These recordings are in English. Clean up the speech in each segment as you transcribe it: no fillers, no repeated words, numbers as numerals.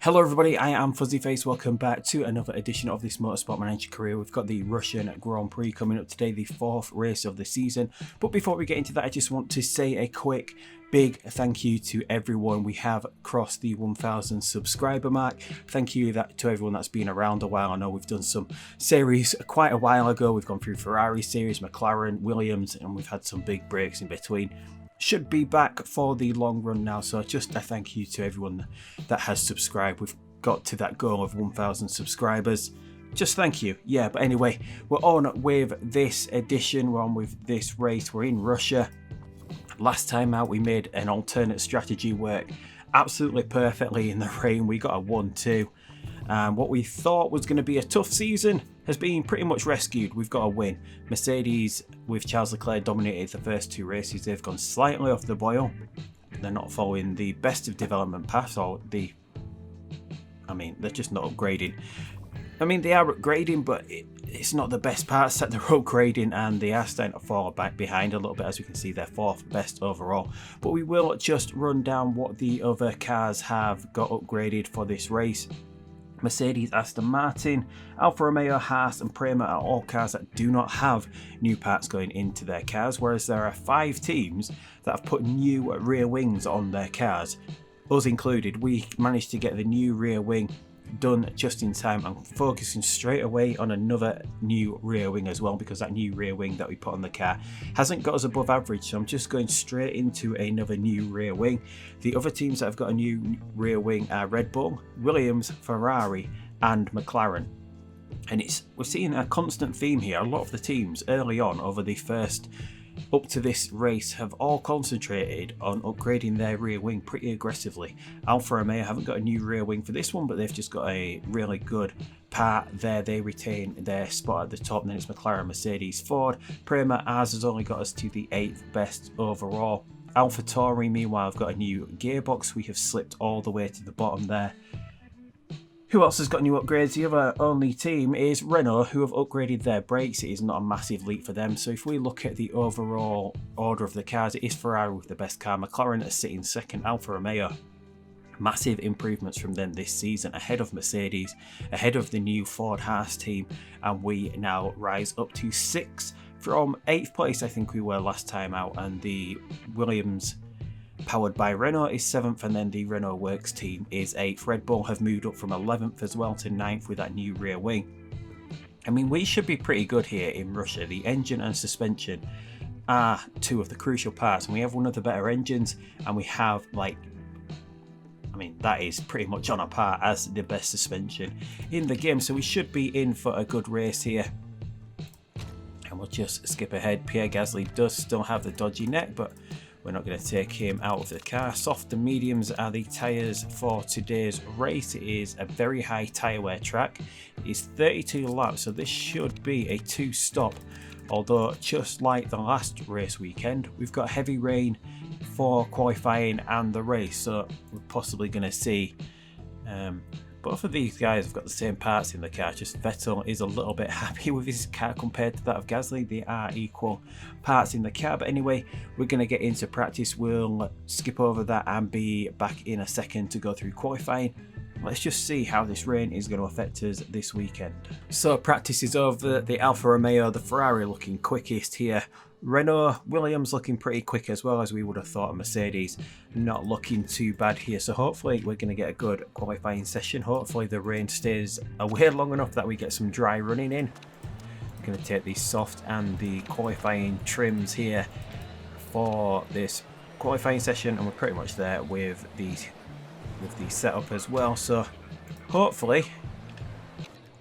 Hello everybody, I am Fuzzyface. Welcome back to another edition of this Motorsport Manager career. We've got the Russian Grand Prix coming up today, the fourth race of the season. But before we get into that, I just want to say a quick big thank you to everyone. We have crossed the 1,000 subscriber mark. Thank you to everyone that's been around a while. I know we've done some series quite a while ago. We've gone through Ferrari series, McLaren, Williams, and we've had some big breaks in between. Should be back for the long run now, so just a thank you to everyone that has subscribed. We've got to that goal of 1,000 subscribers. Just thank you. Yeah, but anyway, we're on with this edition. We're on with this race. We're in Russia. Last time out, we made an alternate strategy work absolutely perfectly in the rain. We got a 1-2. What we thought was going to be a tough season has been pretty much rescued. We've got a win. Mercedes, with Charles Leclerc, dominated the first two races. They've gone slightly off the boil. They're not following the best of development paths, or they're just not upgrading. They are upgrading, but it's not the best parts that they're upgrading, and they are starting to fall back behind a little bit. As we can see, they're fourth best overall. But we will just run down what the other cars have got upgraded for this race. Mercedes, Aston Martin, Alfa Romeo, Haas and Prema are all cars that do not have new parts going into their cars, whereas there are 5 teams that have put new rear wings on their cars. Us included. We managed to get the new rear wing done just in time and focusing straight away on another new rear wing as well, because that new rear wing that we put on the car hasn't got us above average, so I'm just going straight into another new rear wing. The other teams that have got a new rear wing are Red Bull, Williams, Ferrari and McLaren. And we're seeing a constant theme here. A lot of the teams early on over the first up to this race have all concentrated on upgrading their rear wing pretty aggressively. Alfa Romeo haven't got a new rear wing for this one, but they've just got a really good part there. They retain their spot at the top, and then it's McLaren, Mercedes, Ford. Prema, ours has only got us to the 8th best overall. AlphaTauri, meanwhile, have got a new gearbox. We have slipped all the way to the bottom there. Who else has got new upgrades? The other only team is Renault, who have upgraded their brakes. It is not a massive leap for them. So if we look at the overall order of the cars, it is Ferrari with the best car. McLaren is sitting second. Alfa Romeo, massive improvements from them this season, ahead of Mercedes, ahead of the new Ford Haas team. And we now rise up to 6th from 8th place, I think we were last time out. And the Williams, powered by Renault, is 7th, and then the Renault Works team is 8th. Red Bull have moved up from 11th as well to 9th with that new rear wing. We should be pretty good here in Russia. The engine and suspension are 2 of the crucial parts, and we have one of the better engines, and we have that is pretty much on a par as the best suspension in the game, so we should be in for a good race here. And we'll just skip ahead. Pierre Gasly does still have the dodgy neck, but we're not going to take him out of the car. Soft and mediums are the tyres for today's race. It is a very high tyre wear track. It is 32 laps, so this should be a 2-stop. Although, just like the last race weekend, we've got heavy rain for qualifying and the race, so we're possibly going to see both of these guys have got the same parts in the car. Just Vettel is a little bit happy with his car compared to that of Gasly. They are equal parts in the car. But anyway, we're going to get into practice. We'll skip over that and be back in a second to go through qualifying. Let's just see how this rain is going to affect us this weekend. So practice is over. The Alfa Romeo, the Ferrari looking quickest here. Renault, Williams looking pretty quick as well, as we would have thought. Mercedes not looking too bad here. So hopefully we're going to get a good qualifying session. Hopefully the rain stays away long enough that we get some dry running in. I'm going to take the soft and the qualifying trims here for this qualifying session, and we're pretty much there with the setup as well. So hopefully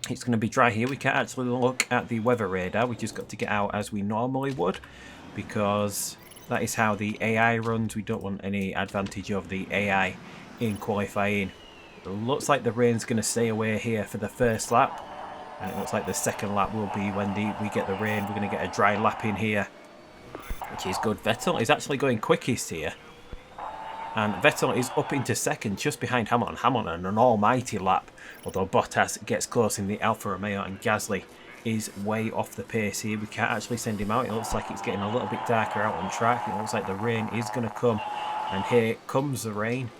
it's going to be dry here. We can't actually look at the weather radar. We just got to get out as we normally would, because that is how the AI runs. We don't want any advantage of the AI in qualifying. It looks like the rain's going to stay away here for the first lap, and it looks like the second lap will be when we get the rain. We're going to get a dry lap in here, which is good. Vettel is actually going quickest here, and Vettel is up into second, just behind Hamilton. Hamilton an almighty lap, although Bottas gets close in the Alfa Romeo, and Gasly is way off the pace here. We can't actually send him out. It looks like it's getting a little bit darker out on track. It looks like the rain is going to come, and here comes the rain.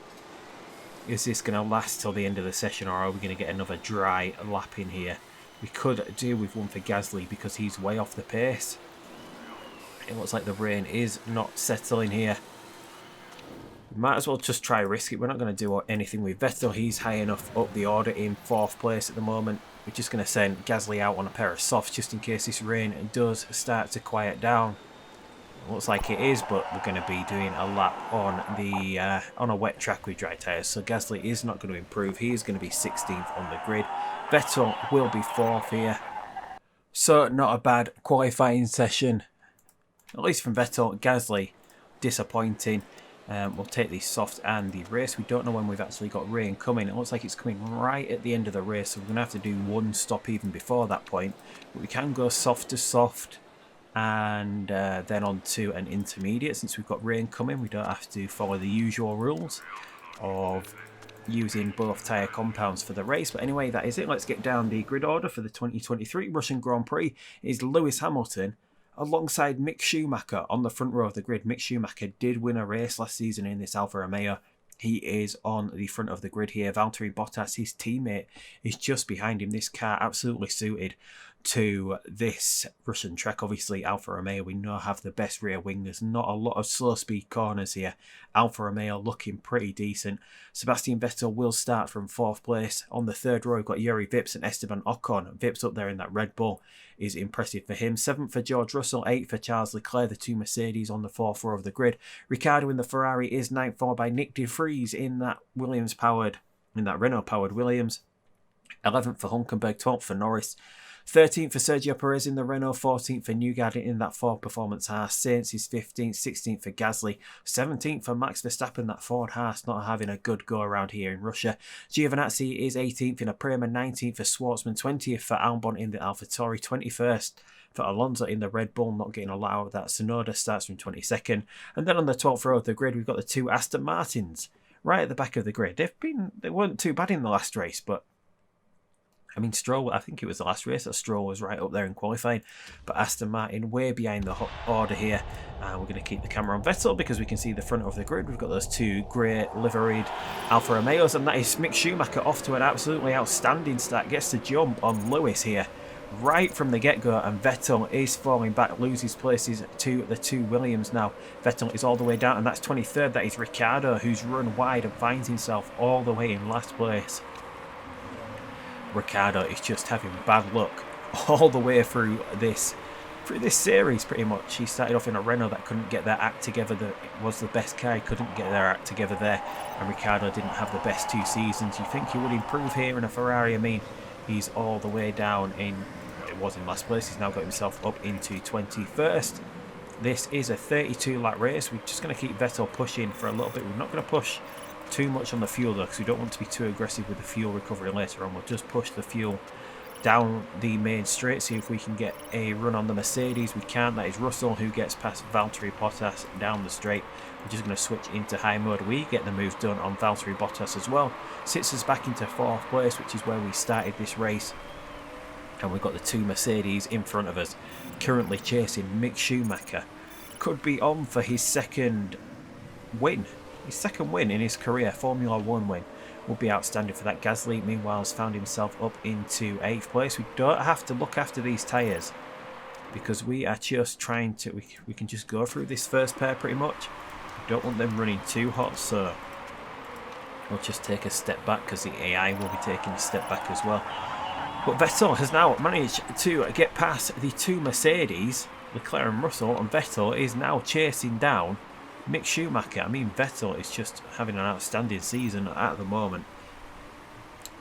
Is this going to last till the end of the session, or are we going to get another dry lap in here? We could do with one for Gasly because he's way off the pace. It looks like the rain is not settling here. We might as well just try risk it. We're not going to do anything with Vettel. He's high enough up the order in 4th place at the moment. We're just going to send Gasly out on a pair of softs just in case this rain does start to quiet down. Looks like it is, but we're going to be doing a lap on the on a wet track with dry tyres. So Gasly is not going to improve. He is going to be 16th on the grid. Vettel will be 4th here. So not a bad qualifying session, at least from Vettel. Gasly, disappointing. We'll take the soft and the race. We don't know when we've actually got rain coming. It looks like it's coming right at the end of the race, so we're going to have to do one stop even before that point. But we can go soft to soft, and then on to an intermediate. Since we've got rain coming, we don't have to follow the usual rules of using both tyre compounds for the race. But anyway, that is it. Let's get down the grid order for the 2023 Russian Grand Prix. Is Lewis Hamilton alongside Mick Schumacher on the front row of the grid. Mick Schumacher did win a race last season in this Alfa Romeo. He is on the front of the grid here. Valtteri Bottas, his teammate, is just behind him. This car absolutely suited to this Russian track. Obviously, Alfa Romeo, we know, have the best rear wing. There's not a lot of slow speed corners here. Alfa Romeo looking pretty decent. Sebastian Vettel will start from 4th place. On the 3rd row, we've got Yuri Vips and Esteban Ocon. Vips up there in that Red Bull is impressive for him. 7th for George Russell, 8th for Charles Leclerc, the 2 Mercedes on the 4th row of the grid. Ricciardo in the Ferrari is 9th, followed by Nick de Vries in that Renault-powered Williams. 11th for Hulkenberg, 12th for Norris. 13th for Sergio Perez in the Renault, 14th for Newgarden in that Ford Performance Haas. Sainz is 15th, 16th for Gasly, 17th for Max Verstappen, that Ford Haas not having a good go around here in Russia. Giovinazzi is 18th in a Prema, 19th for Schwartzman, 20th for Albon in the AlphaTauri, 21st for Alonso in the Red Bull, not getting a lot out of that. Tsunoda starts from 22nd. And then on the 12th row of the grid, we've got the 2 Aston Martins right at the back of the grid. They weren't too bad in the last race, but I mean, Stroll, I think it was the last race that Stroll was right up there in qualifying. But Aston Martin way behind the order here. And we're going to keep the camera on Vettel because we can see the front of the grid. We've got those 2 grey liveried Alfa Romeos. And that is Mick Schumacher off to an absolutely outstanding start. Gets the jump on Lewis here right from the get-go. And Vettel is falling back, loses places to the 2 Williams now. Vettel is all the way down. And that's 23rd. That is Ricciardo, who's run wide and finds himself all the way in last place. Ricciardo is just having bad luck all the way through this series pretty much. He started off in a Renault that couldn't get their act together, that was the best car, he couldn't get their act together there, and Ricciardo didn't have the best 2 seasons. You think he would improve here in a Ferrari? I mean, he's all the way down in, it was in last place, he's now got himself up into 21st. This is a 32 lap race. We're just going to keep Vettel pushing for a little bit. We're not going to push too much on the fuel though, because we don't want to be too aggressive with the fuel recovery later on. We'll just push the fuel down the main straight, see if we can get a run on the Mercedes. We can't. That is Russell who gets past Valtteri Bottas down the straight. We're just going to switch into high mode. We get the move done on Valtteri Bottas as well. Sits us back into 4th place, which is where we started this race. And we've got the 2 Mercedes in front of us, currently chasing Mick Schumacher. Could be on for his second win. His second win in his career, Formula 1 win, would be outstanding for that. Gasly, meanwhile, has found himself up into 8th place. We don't have to look after these tyres because we are just trying to, we can just go through this first pair pretty much. We don't want them running too hot, so we'll just take a step back because the AI will be taking a step back as well. But Vettel has now managed to get past the 2 Mercedes, Leclerc and Russell, and Vettel is now chasing down Mick Schumacher. I mean, Vettel is just having an outstanding season at the moment.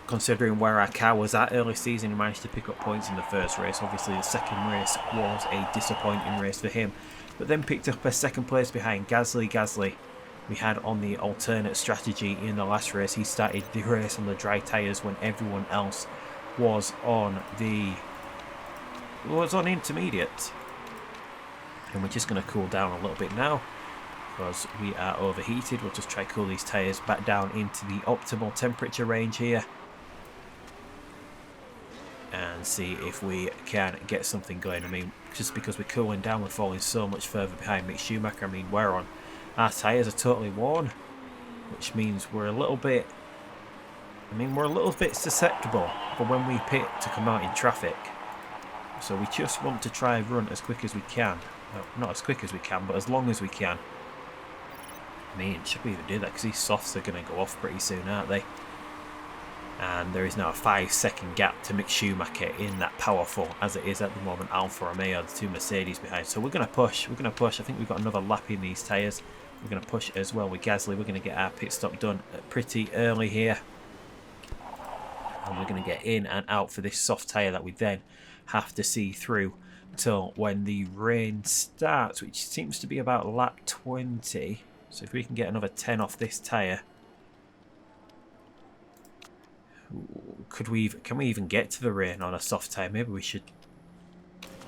Considering where our car was at early season, he managed to pick up points in the first race. Obviously, the second race was a disappointing race for him. But then picked up a second place behind Gasly. Gasly, we had on the alternate strategy in the last race. He started the race on the dry tyres when everyone else was on intermediate. And we're just going to cool down a little bit now, because we are overheated. We'll just try to cool these tyres back down into the optimal temperature range here and see if we can get something going. I mean, just because we're cooling down, we're falling so much further behind Mick Schumacher. I mean, our tyres are totally worn, which means we're a little bit I mean, we're a little bit susceptible for when we pit to come out in traffic. So we just want to try and run as quick as we can. Well, not as quick as we can, but as long as we can. I mean, should we even do that? Because these softs are going to go off pretty soon, aren't they? And there is now a 5-second gap to Mick Schumacher in that powerful, as it is at the moment, Alfa Romeo, the two Mercedes behind. So we're going to push. We're going to push. I think we've got another lap in these tyres. We're going to push as well with Gasly. We're going to get our pit stop done pretty early here. And we're going to get in and out for this soft tyre that we then have to see through till when the rain starts, which seems to be about lap 20. So if we can get another 10 off this tyre, can we even get to the rain on a soft tyre? Maybe we should.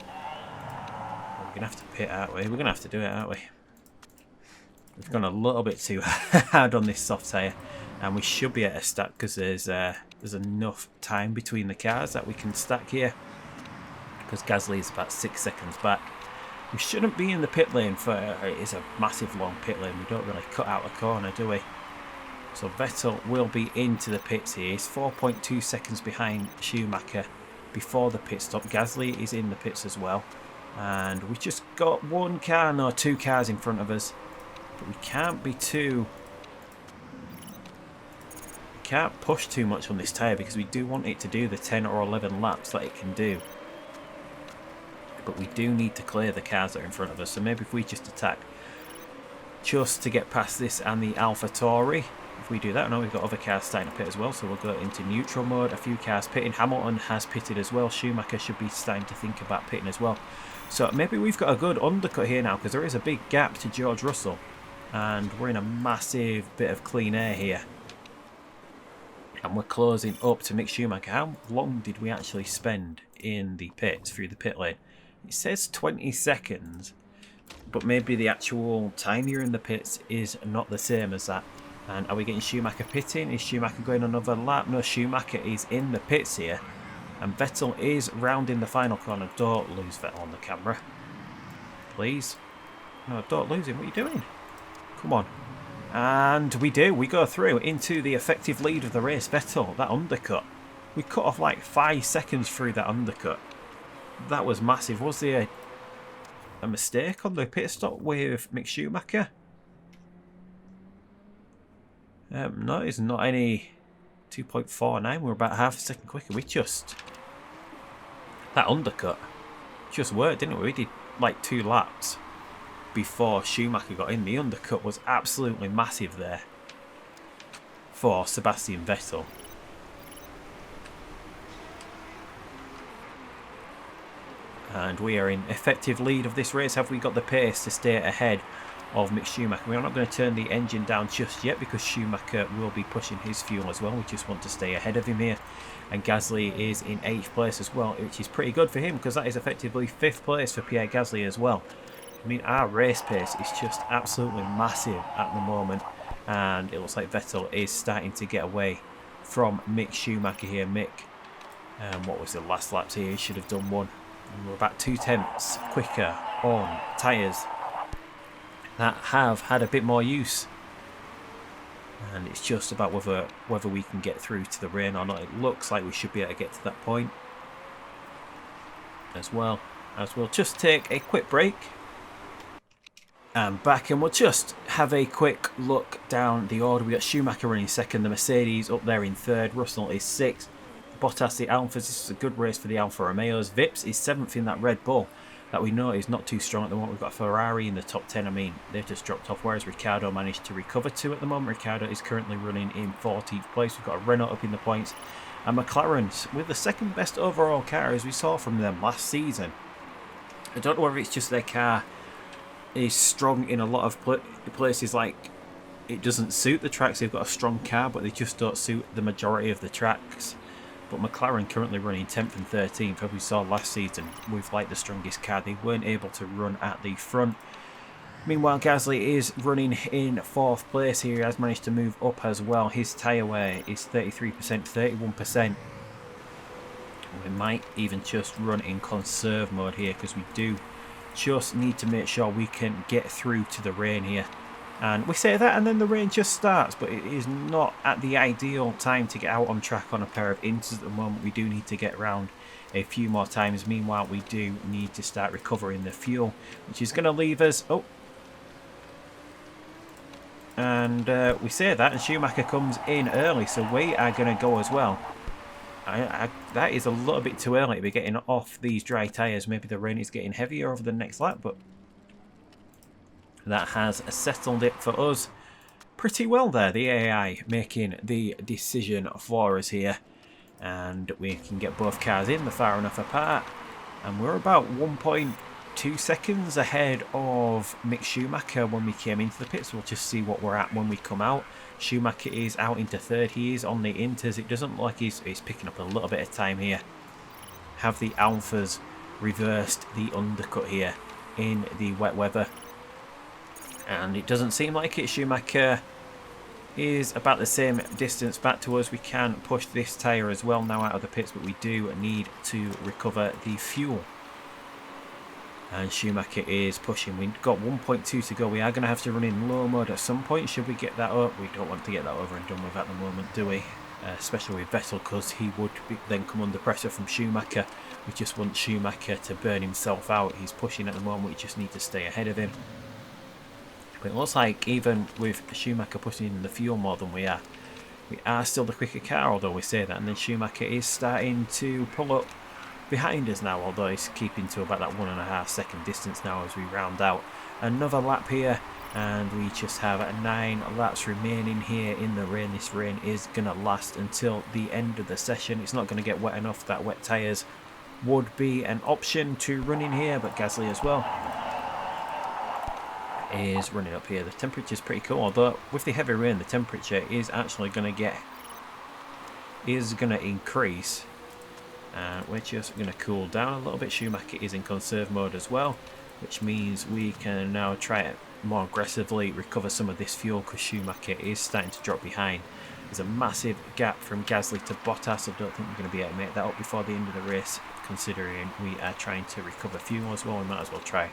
We're gonna have to pit, aren't we? We're gonna have to do it, aren't we? We've gone a little bit too hard on this soft tyre, and we should be at a stack because there's enough time between the cars that we can stack here. Because Gasly is about 6 seconds back. We shouldn't be in the pit lane for it is a massive long pit lane. We don't really cut out a corner, do we? So Vettel will be into the pits here. He's 4.2 seconds behind Schumacher before the pit stop. Gasly is in the pits as well. And we just got two cars in front of us. But we can't be too... We can't push too much on this tyre because we do want it to do the 10 or 11 laps that it can do. But we do need to clear the cars that are in front of us. So maybe if we just attack just to get past this and the AlphaTauri. If we do that, I know we've got other cars starting to pit as well, so we'll go into neutral mode. A few cars pitting. Hamilton has pitted as well. Schumacher should be starting to think about pitting as well. So maybe we've got a good undercut here now, because there is a big gap to George Russell. And we're in a massive bit of clean air here. And we're closing up to Mick Schumacher. How long did we actually spend in the pits, through the pit lane? It says 20 seconds, but maybe the actual time you're in the pits is not the same as that. And are we getting Schumacher pitting? Is Schumacher going another lap? No, Schumacher is in the pits here. And Vettel is rounding the final corner. Don't lose Vettel on the camera. Please. No, don't lose him. What are you doing? Come on. And we do. We go through into the effective lead of the race. Vettel, that undercut. We cut off like 5 seconds through that undercut. That was massive. Was there a mistake on the pit stop with Mick Schumacher? No, it's not any 2.49. We're about half a second quicker. We just... That undercut just worked, didn't it? We did like 2 laps before Schumacher got in. The undercut was absolutely massive there for Sebastian Vettel. And we are in effective lead of this race. Have we got the pace to stay ahead of Mick Schumacher? We're not going to turn the engine down just yet because Schumacher will be pushing his fuel as well. We just want to stay ahead of him here. And Gasly is in 8th place as well, which is pretty good for him because that is effectively 5th place for Pierre Gasly as well. I mean, our race pace is just absolutely massive at the moment. And it looks like Vettel is starting to get away from Mick Schumacher here. Mick, what was the last laps here? He should have done one. We're about 2 tenths quicker on tyres that have had a bit more use, and it's just about whether we can get through to the rain or not. It looks like we should be able to get to that point as well. As we'll just take a quick break and back, and we'll just have a quick look down the order. We got Schumacher running 2nd, the Mercedes up there in 3rd, Russell is 6th, Bottas the Alphas. This is a good race for the Alfa Romeos. Vips is 7th in that Red Bull that we know is not too strong at the moment. We've got a Ferrari in the top 10. I mean, they've just dropped off, whereas Ricciardo managed to recover 2 at the moment. Ricciardo is currently running in 14th place. We've got a Renault up in the points, and McLaren's with the 2nd best overall car, as we saw from them last season. I don't know whether it's just their car is strong in a lot of places, like it doesn't suit the tracks. They've got a strong car, but they just don't suit the majority of the tracks. But McLaren currently running 10th and 13th, as we saw last season with like the strongest car. They weren't able to run at the front. Meanwhile, Gasly is running in 4th place here. He has managed to move up as well. His tyre wear is 33%, 31%. We might even just run in conserve mode here because we do just need to make sure we can get through to the rain here. And we say that and then the rain just starts, but it is not at the ideal time to get out on track on a pair of inters at the moment. We do need to get around a few more times. Meanwhile, we do need to start recovering the fuel, which is going to leave us... Oh. And we say that and Schumacher comes in early, so we are going to go as well. That is a little bit too early to be getting off these dry tyres. Maybe the rain is getting heavier over the next lap, but that has settled it for us pretty well there. The AI making the decision for us here. And we can get both cars in, they're far enough apart. And we're about 1.2 seconds ahead of Mick Schumacher when we came into the pits. We'll just see what we're at when we come out. Schumacher is out into third. He is on the inters. It doesn't look like he's picking up a little bit of time here. Have the Alphas reversed the undercut here in the wet weather? And it doesn't seem like it. Schumacher is about the same distance back to us. We can push this tyre as well now out of the pits, but we do need to recover the fuel. And Schumacher is pushing. We've got 1.2 to go. We are going to have to run in low mode at some point. Should we get that up? We don't want to get that over and done with at the moment, do we? Especially with Vettel, because he would then come under pressure from Schumacher. We just want Schumacher to burn himself out. He's pushing at the moment. We just need to stay ahead of him. But it looks like even with Schumacher pushing in the fuel more than we are still the quicker car, although we say that. And then Schumacher is starting to pull up behind us now, although he's keeping to about that 1.5 second distance now as we round out another lap here. And we just have 9 laps remaining here in the rain. This rain is going to last until the end of the session. It's not going to get wet enough that wet tyres would be an option to run in here, but Gasly as well is running up here. The temperature is pretty cool, although with the heavy rain the temperature is actually going to increase, and we're just going to cool down a little bit. Schumacher is in conserve mode as well, which means we can now try to more aggressively recover some of this fuel because Schumacher is starting to drop behind. There's a massive gap from Gasly to Bottas. I don't think we're going to be able to make that up before the end of the race, considering we are trying to recover fuel as well. We might as well try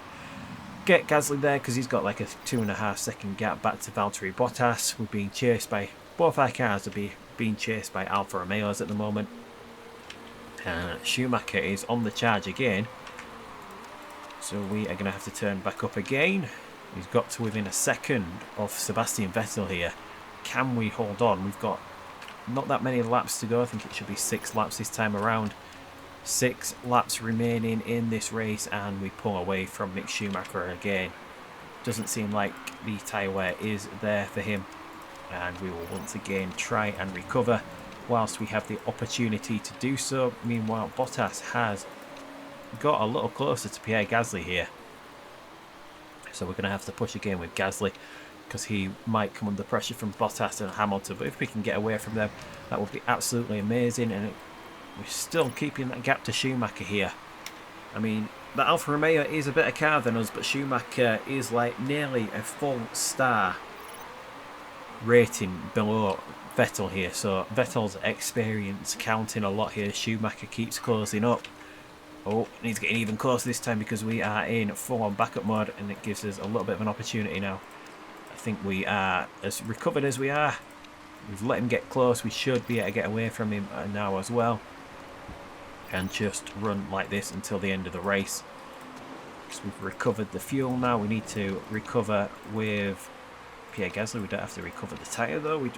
get Gasly there because he's got like a 2.5 second gap back to Valtteri Bottas. We're being chased by, both our cars are being chased by Alfa Romeos at the moment. Schumacher is on the charge again, so we are going to have to turn back up again. He's got to within a second of Sebastian Vettel here. Can we hold on? We've got not that many laps to go. I think it should be 6 laps this time around. 6 laps remaining in this race, and we pull away from Mick Schumacher again. Doesn't seem like the tyre wear is there for him, and we will once again try and recover whilst we have the opportunity to do so. Meanwhile, Bottas has got a little closer to Pierre Gasly here, so we're going to have to push again with Gasly because he might come under pressure from Bottas and Hamilton. But if we can get away from them, that would be absolutely amazing. And we're still keeping that gap to Schumacher here. I mean, the Alfa Romeo is a better car than us, but Schumacher is like nearly a full star rating below Vettel here. So Vettel's experience counting a lot here. Schumacher keeps closing up. Oh, and he's getting even closer this time because we are in full-on backup mode, and it gives us a little bit of an opportunity now. I think we are as recovered as we are. We've let him get close. We should be able to get away from him now as well, and just run like this until the end of the race. Because we've recovered the fuel now. We need to recover with Pierre Gasly. We don't have to recover the tyre though. We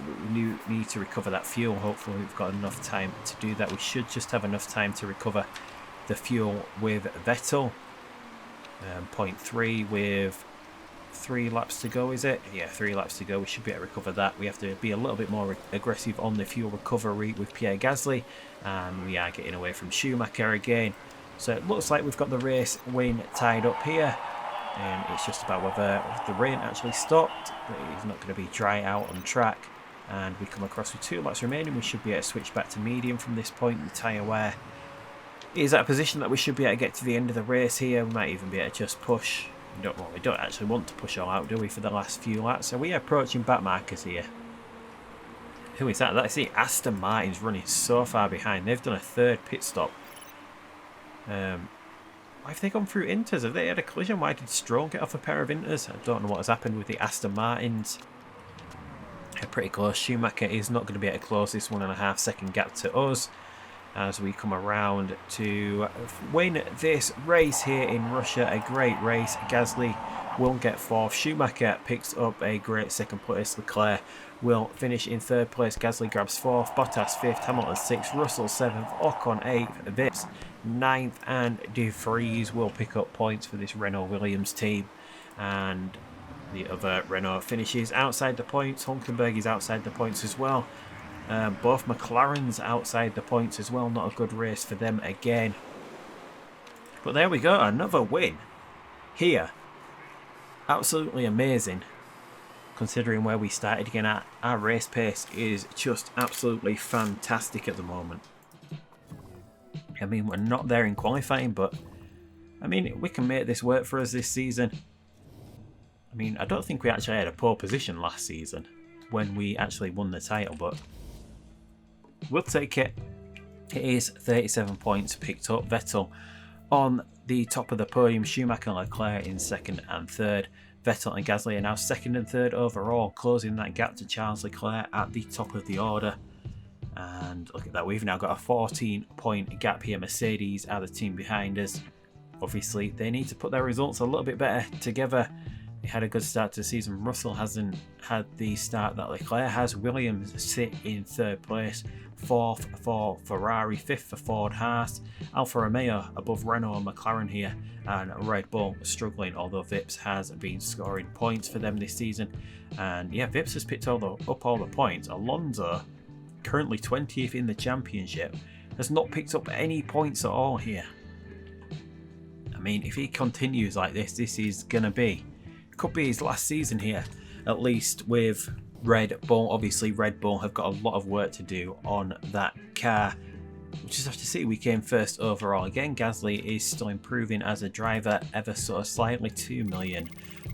need to recover that fuel. Hopefully we've got enough time to do that. We should just have enough time to recover the fuel with Vettel. 0.3 with 3 laps to go, is it? Yeah, 3 laps to go. We should be able to recover that. We have to be a little bit more aggressive on the fuel recovery with Pierre Gasly, and we are getting away from Schumacher again. So it looks like we've got the race win tied up here, and it's just about whether the rain actually stopped. It's not going to be dry out on track, and we come across with 2 laps remaining. We should be able to switch back to medium from this point. The tyre wear is at a position that we should be able to get to the end of the race here. We might even be able to just push. We don't actually want to push all out, do we, for the last few laps? Are we approaching back markers here? Who is that? That's the Aston Martin's running so far behind. They've done a 3rd pit stop. I Why have they gone through Inters? Have they had a collision? Why did Stroll get off a pair of Inters? I don't know what has happened with the Aston Martins. They're pretty close. Schumacher is not going to be able to close this 1.5 second gap to us as we come around to win this race here in Russia. A great race. Gasly will get fourth. Schumacher picks up a great second place. Leclerc will finish in third place. Gasly grabs fourth. Bottas fifth. Hamilton sixth. Russell seventh. Ocon eighth. Vips ninth. And De Vries will pick up points for this Renault Williams team. And the other Renault finishes outside the points. Hulkenberg is outside the points as well. Both McLarens outside the points as well. Not a good race for them again. But there we go. Another win here. Absolutely amazing. Considering where we started again at. Our race pace is just absolutely fantastic at the moment. I mean, we're not there in qualifying, but I mean, we can make this work for us this season. I mean, I don't think we actually had a pole position last season when we actually won the title, but we'll take it. It is 37 points picked up. Vettel on the top of the podium. Schumacher and Leclerc in second and third. Vettel and Gasly are now second and third overall, closing that gap to Charles Leclerc at the top of the order. And look at that, we've now got a 14-point gap here. Mercedes are the team behind us. Obviously, they need to put their results a little bit better together. They had a good start to the season. Russell hasn't had the start that Leclerc has. Williams sit in third place. Fourth for Ferrari. Fifth for Ford Haas. Alfa Romeo above Renault and McLaren here. And Red Bull struggling, although Vips has been scoring points for them this season. And yeah, Vips has picked up all the points. Alonso, currently 20th in the championship, has not picked up any points at all here. I mean, if he continues like this is going to be... could be his last season here, at least with Red Bull. Obviously, Red Bull have got a lot of work to do on that car. We'll just have to see. We came first overall. Again, Gasly is still improving as a driver ever so slightly. £2 million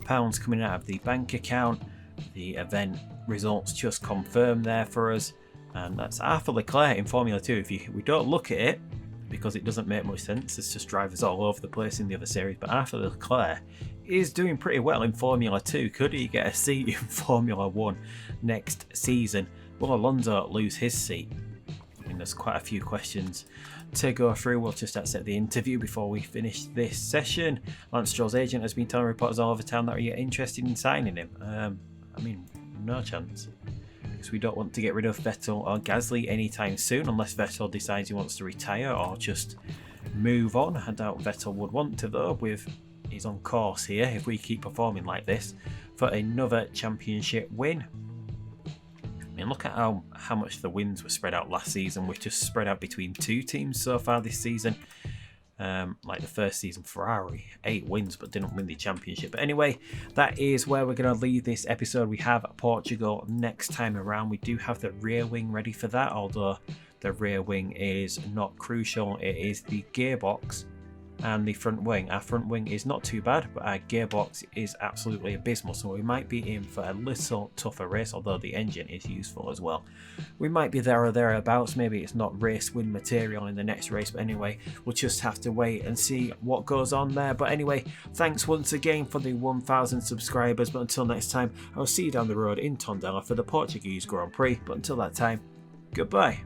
coming out of the bank account. The event results just confirmed there for us. And that's Arthur Leclerc in Formula 2. If we don't look at it, because it doesn't make much sense, it's just drivers all over the place in the other series. But Arthur Leclerc is doing pretty well in Formula 2. Could he get a seat in Formula 1 next season? Will Alonso lose his seat? I mean, there's quite a few questions to go through. We'll just accept the interview before we finish this session. Lance Stroll's agent has been telling reporters all over town that are you interested in signing him? I mean, no chance. Because we don't want to get rid of Vettel or Gasly anytime soon, unless Vettel decides he wants to retire or just move on. I doubt Vettel would want to, though, with he's on course here, if we keep performing like this, for another championship win. I mean, look at how much the wins were spread out last season. We've just spread out between two teams so far this season. Like the first season, Ferrari, 8 wins but didn't win the championship. But anyway, that is where we're going to leave this episode. We have Portugal next time around. We do have the rear wing ready for that, although the rear wing is not crucial. It is the gearbox and the front wing. Our front wing is not too bad, but our gearbox is absolutely abysmal, so we might be in for a little tougher race, although the engine is useful as well. We might be there or thereabouts. Maybe it's not race win material in the next race, but anyway, we'll just have to wait and see what goes on there. But anyway, thanks once again for the 1,000 subscribers, but until next time, I'll see you down the road in Tondela for the Portuguese Grand Prix. But until that time, goodbye.